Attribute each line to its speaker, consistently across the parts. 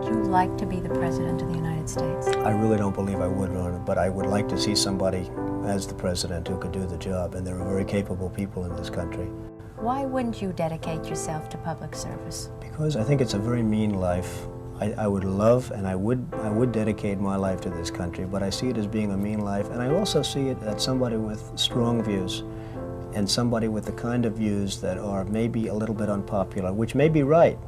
Speaker 1: you like to be the President of the United States?
Speaker 2: I really don't believe I would run, but I would like to see somebody as the President who could do the job, and there are very capable people in this country.
Speaker 1: Why wouldn't you dedicate yourself to public service?
Speaker 2: Because I think it's a very mean life. I would love and I would dedicate my life to this country, but I see it as being a mean life, and I also see it as somebody with strong views and somebody with the kind of views that are maybe a little bit unpopular, which may be right,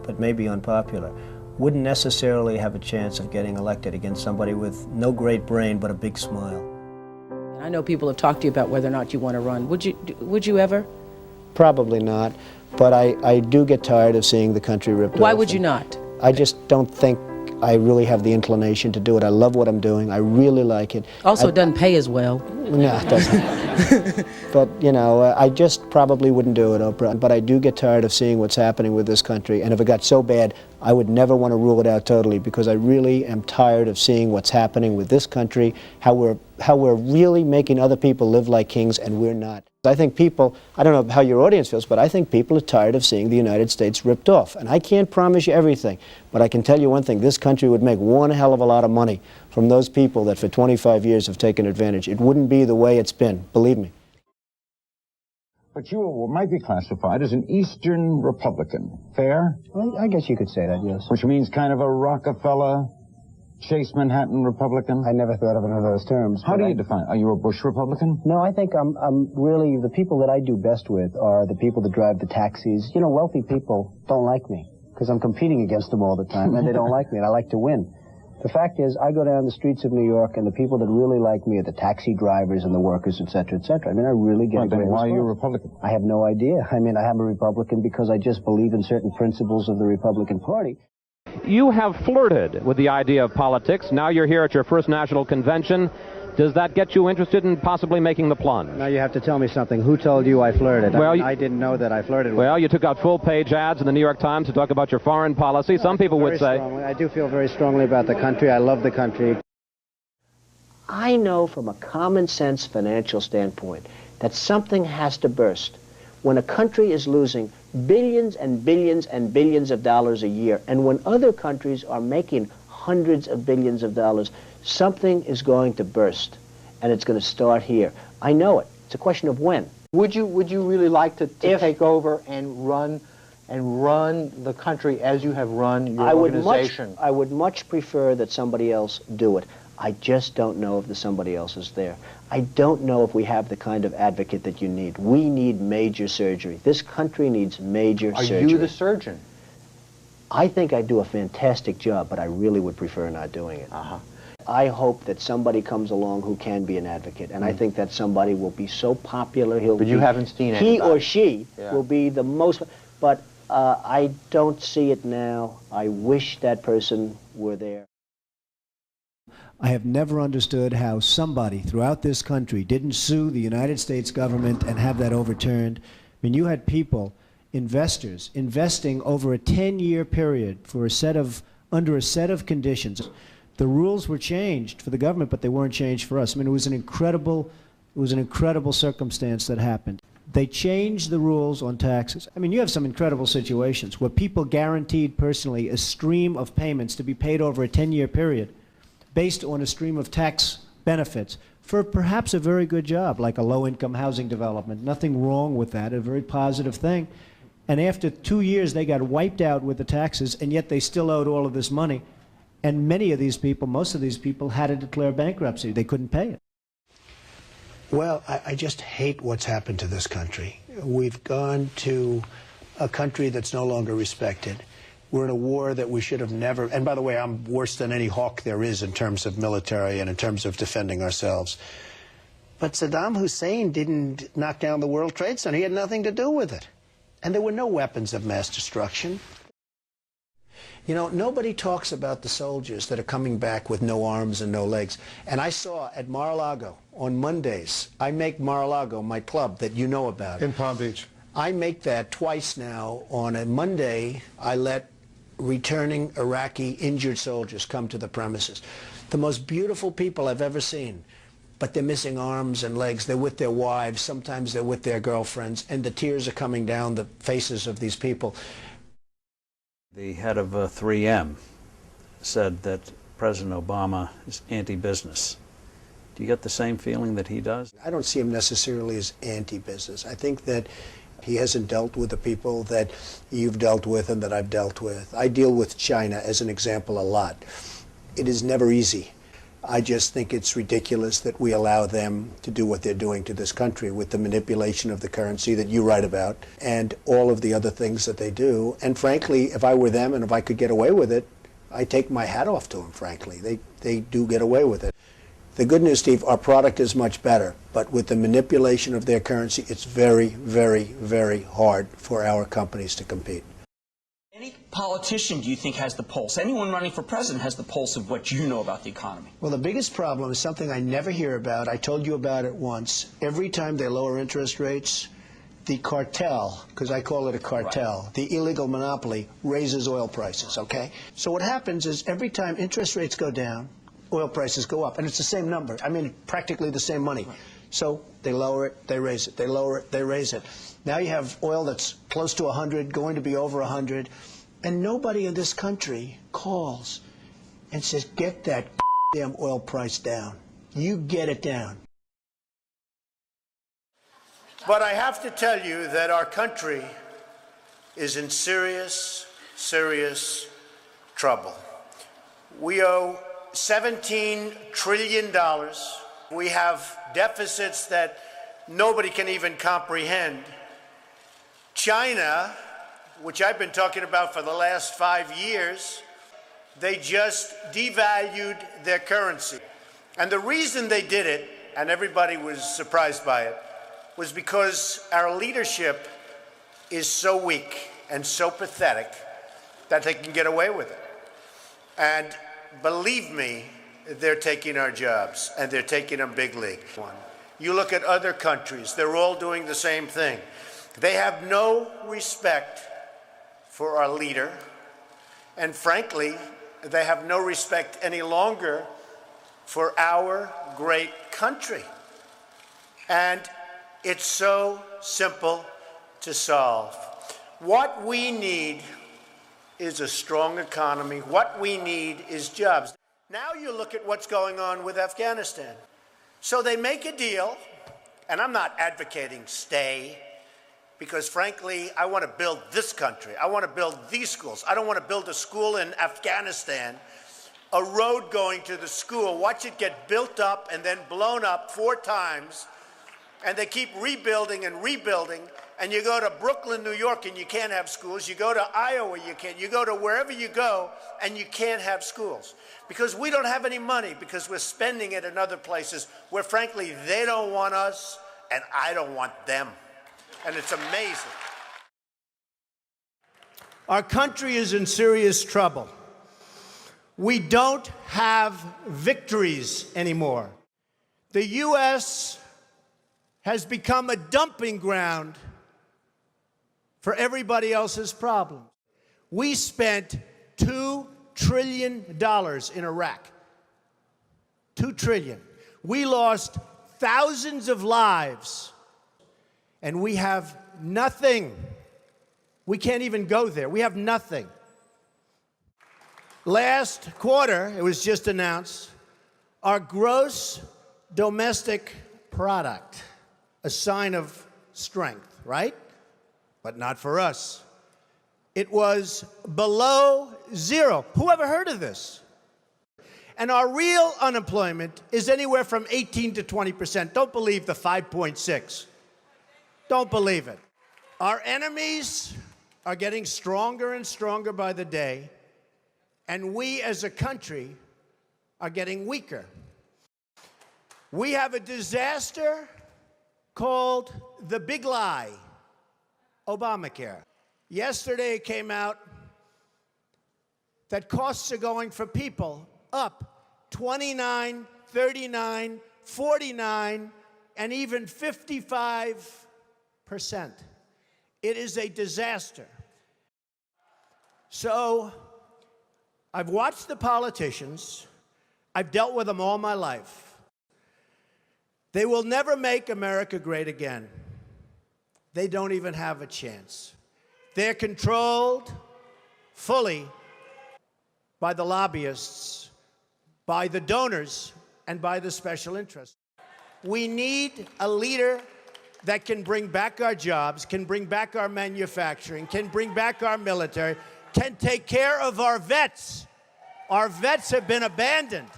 Speaker 2: but may be unpopular, wouldn't necessarily have a chance of getting elected against somebody with no great brain but a big smile.
Speaker 3: I know people have talked to you about whether or not you want to run. Would you ever?
Speaker 4: Probably not, but I do get tired of seeing the country ripped off.
Speaker 3: Why would you not?
Speaker 4: I just don't think I really have the inclination to do it. I love what I'm doing. I really like it.
Speaker 3: Also, it doesn't pay as well.
Speaker 4: No, it doesn't. But, you know, I just probably wouldn't do it, Oprah. But I do get tired of seeing what's happening with this country. And if it got so bad, I would never want to rule it out totally, because I really am tired of seeing what's happening with this country, how we're really making other people live like kings and we're not. I think people, I don't know how your audience feels, but I think people are tired of seeing the United States ripped off. And I can't promise you everything, but I can tell you one thing: this country would make one hell of a lot of money from those people that for 25 years have taken advantage. It wouldn't be the way it's been, believe me.
Speaker 5: But you might be classified as an Eastern Republican. Fair?
Speaker 4: Well, I guess you could say that, yes.
Speaker 5: Which means kind of a Rockefeller, Chase Manhattan Republican?
Speaker 4: I never thought of it in those terms.
Speaker 5: How do you define? Are you a Bush Republican?
Speaker 4: No, I think I'm really, the people that I do best with are the people that drive the taxis. You know, wealthy people don't like me because I'm competing against them all the time, and they don't like me, and I like to win. The fact is, I go down the streets of New York, and the people that really like me are the taxi drivers and the workers, et cetera, et cetera. I mean, I really get a great response.
Speaker 5: Why are you a Republican?
Speaker 4: I have no idea. I mean, I am a Republican because I just believe in certain principles of the Republican Party.
Speaker 6: You have flirted with the idea of politics. Now you're here at your first national convention. Does that get you interested in possibly making the plunge?
Speaker 4: Now you have to tell me something. Who told you I flirted?
Speaker 6: Well,
Speaker 4: I didn't know that I flirted with.
Speaker 6: Well, you took out full-page ads in the New York Times to talk about your foreign policy. Some people would say...
Speaker 4: I do feel very strongly about the country. I love the country. I know from a common-sense financial standpoint that something has to burst. When a country is losing billions and billions and billions of dollars a year, and when other countries are making hundreds of billions of dollars, something is going to burst, and it's going to start here. I know it. It's a question of when.
Speaker 7: Would you really like to take over and run the country as you have run your organization?
Speaker 4: I would much prefer that somebody else do it. I just don't know if the somebody else is there. I don't know if we have the kind of advocate that you need. We need major surgery. This country needs major surgery.
Speaker 7: Are you the surgeon?
Speaker 4: I think I do a fantastic job, but I really would prefer not doing it. I hope that somebody comes along who can be an advocate, and I think that somebody will be so popular.
Speaker 7: But you haven't seen anybody.
Speaker 4: He or she will be the most, but I don't see it now. I wish that person were there.
Speaker 8: I have never understood how somebody throughout this country didn't sue the United States government and have that overturned. I mean, you had people, investors, investing over a 10-year period for under a set of conditions. The rules were changed for the government, but they weren't changed for us. I mean, it was an incredible circumstance that happened. They changed the rules on taxes. I mean, you have some incredible situations where people guaranteed personally a stream of payments to be paid over a 10-year period based on a stream of tax benefits for perhaps a very good job, like a low-income housing development. Nothing wrong with that, a very positive thing. And after 2 years, they got wiped out with the taxes, and yet they still owed all of this money. And many of these people, most of these people, had to declare bankruptcy. They couldn't pay it.
Speaker 9: Well, I just hate what's happened to this country. We've gone to a country that's no longer respected. We're in a war that we should have never, and by the way, I'm worse than any hawk there is in terms of military and in terms of defending ourselves. But Saddam Hussein didn't knock down the World Trade Center. He had nothing to do with it. And there were no weapons of mass destruction. You know, nobody talks about the soldiers that are coming back with no arms and no legs. And I saw at Mar-a-Lago on Mondays, I make Mar-a-Lago my club that you know about.
Speaker 10: In Palm Beach.
Speaker 9: I make that twice now. On a Monday, I let returning Iraqi injured soldiers come to the premises. The most beautiful people I've ever seen, but they're missing arms and legs. They're with their wives. Sometimes they're with their girlfriends, and the tears are coming down the faces of these people.
Speaker 11: The head of 3M
Speaker 10: said that President Obama is anti-business. Do you get the same feeling that he does?
Speaker 9: I don't see him necessarily as anti-business. I think that he hasn't dealt with the people that you've dealt with and that I've dealt with. I deal with China, as an example, a lot. It is never easy. I just think it's ridiculous that we allow them to do what they're doing to this country with the manipulation of the currency that you write about and all of the other things that they do. And frankly, if I were them and if I could get away with it, I take my hat off to them, frankly. They do get away with it. The good news, Steve, our product is much better, but with the manipulation of their currency, it's very, very, very hard for our companies to compete.
Speaker 11: Any politician, do you think, has the pulse? Anyone running for president has the pulse of what you know about the economy?
Speaker 9: Well, the biggest problem is something I never hear about. I told you about it once. Every time they lower interest rates, the cartel, because I call it a cartel, right, the illegal monopoly, raises oil prices, okay? So what happens is every time interest rates go down, oil prices go up, and it's the same number. I mean, practically the same money. Right. So they lower it, they raise it. They lower it, they raise it. Now you have oil that's close to 100, going to be over 100, and nobody in this country calls and says, get that damn oil price down. You get it down. But I have to tell you that our country is in serious, serious trouble. We owe $17 trillion. We have deficits that nobody can even comprehend. China, which I've been talking about for the last 5 years, they just devalued their currency. And the reason they did it, and everybody was surprised by it, was because our leadership is so weak and so pathetic that they can get away with it. And believe me, they're taking our jobs, and they're taking them big league. You look at other countries, they're all doing the same thing. They have no respect for our leader, and frankly, they have no respect any longer for our great country. And it's so simple to solve. What we need is a strong economy. What we need is jobs. Now you look at what's going on with Afghanistan. So they make a deal, and I'm not advocating stay, because frankly, I want to build this country. I want to build these schools. I don't want to build a school in Afghanistan, a road going to the school, watch it get built up and then blown up 4 times, and they keep rebuilding and rebuilding. And you go to Brooklyn, New York, and you can't have schools. You go to Iowa, you can't. You go to wherever you go, and you can't have schools. Because we don't have any money, because we're spending it in other places where, frankly, they don't want us, and I don't want them. And it's amazing. Our country is in serious trouble. We don't have victories anymore. The U.S. has become a dumping ground for everybody else's problems. We spent $2 trillion in Iraq. $2 trillion. We lost thousands of lives, and we have nothing. We can't even go there. We have nothing. Last quarter, it was just announced, our gross domestic product, a sign of strength, right? But not for us. It was below 0. Who ever heard of this? And our real unemployment is anywhere from 18 to 20%. Don't believe the 5.6. Don't believe it. Our enemies are getting stronger and stronger by the day, and we as a country are getting weaker. We have a disaster called the Big Lie, Obamacare. Yesterday it came out that costs are going for people up 29, 39, 49, and even 55%. It is a disaster. So I've watched the politicians. I've dealt with them all my life. They will never make America great again. They don't even have a chance. They're controlled fully by the lobbyists, by the donors, and by the special interests. We need a leader that can bring back our jobs, can bring back our manufacturing, can bring back our military, can take care of our vets. Our vets have been abandoned.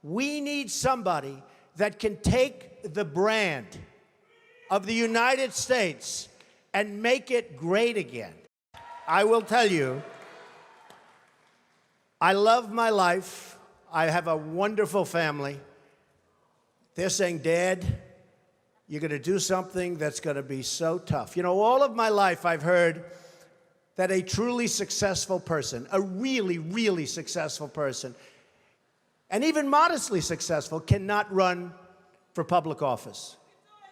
Speaker 9: We need somebody that can take the brand of the United States and make it great again. I will tell you, I love my life. I have a wonderful family. They're saying, Dad, you're going to do something that's going to be so tough. You know, all of my life I've heard that a truly successful person, a really, really successful person, and even modestly successful, cannot run for public office.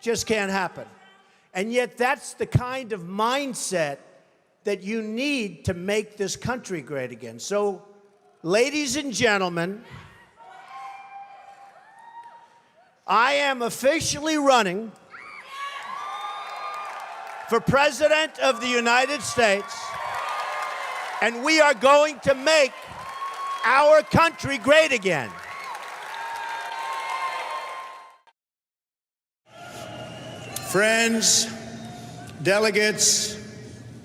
Speaker 9: Just can't happen. And yet that's the kind of mindset that you need to make this country great again. So, ladies and gentlemen, I am officially running for President of the United States, and we are going to make our country great again.
Speaker 12: Friends, delegates,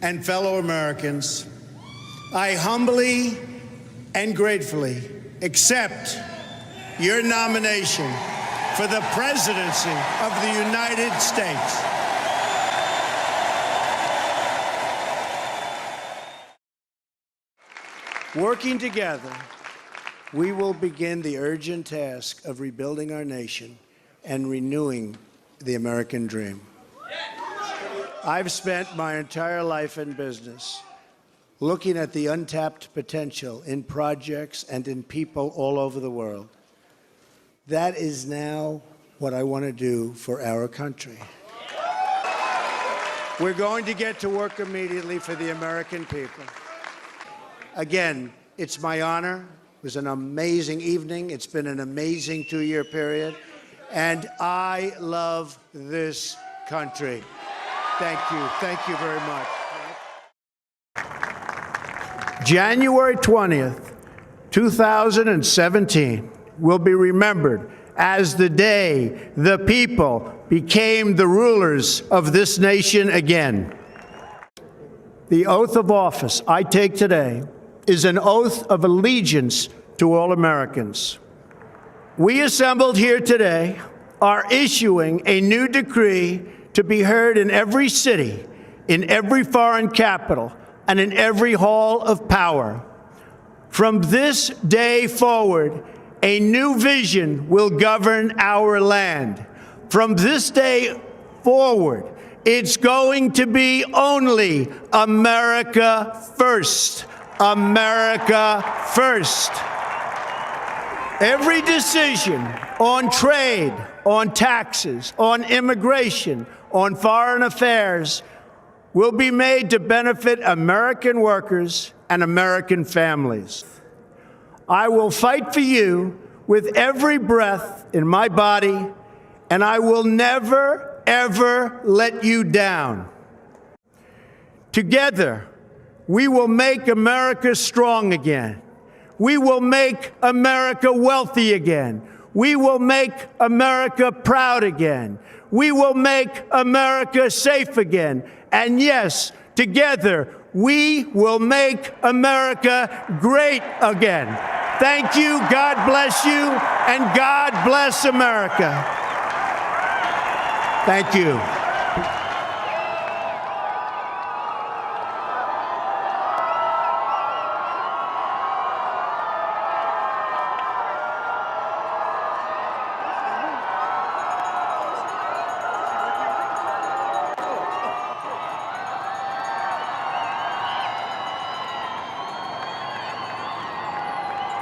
Speaker 12: and fellow Americans, I humbly and gratefully accept your nomination for the presidency of the United States.
Speaker 9: Working together, we will begin the urgent task of rebuilding our nation and renewing the American dream. I've spent my entire life in business looking at the untapped potential in projects and in people all over the world. That is now what I want to do for our country. We're going to get to work immediately for the American people. Again, it's my honor. It was an amazing evening. It's been an amazing 2-year period. And I love this country. Thank you. Thank you very much. January 20th, 2017 will be remembered as the day the people became the rulers of this nation again. The oath of office I take today is an oath of allegiance to all Americans. We assembled here today are issuing a new decree to be heard in every city, in every foreign capital, and in every hall of power. From this day forward, a new vision will govern our land. From this day forward, it's going to be only America first. America first. Every decision on trade, on taxes, on immigration, on foreign affairs will be made to benefit American workers and American families. I will fight for you with every breath in my body, and I will never, ever let you down. Together, we will make America strong again. We will make America wealthy again. We will make America proud again. We will make America safe again. And yes, together, we will make America great again. Thank you, God bless you, and God bless America. Thank you.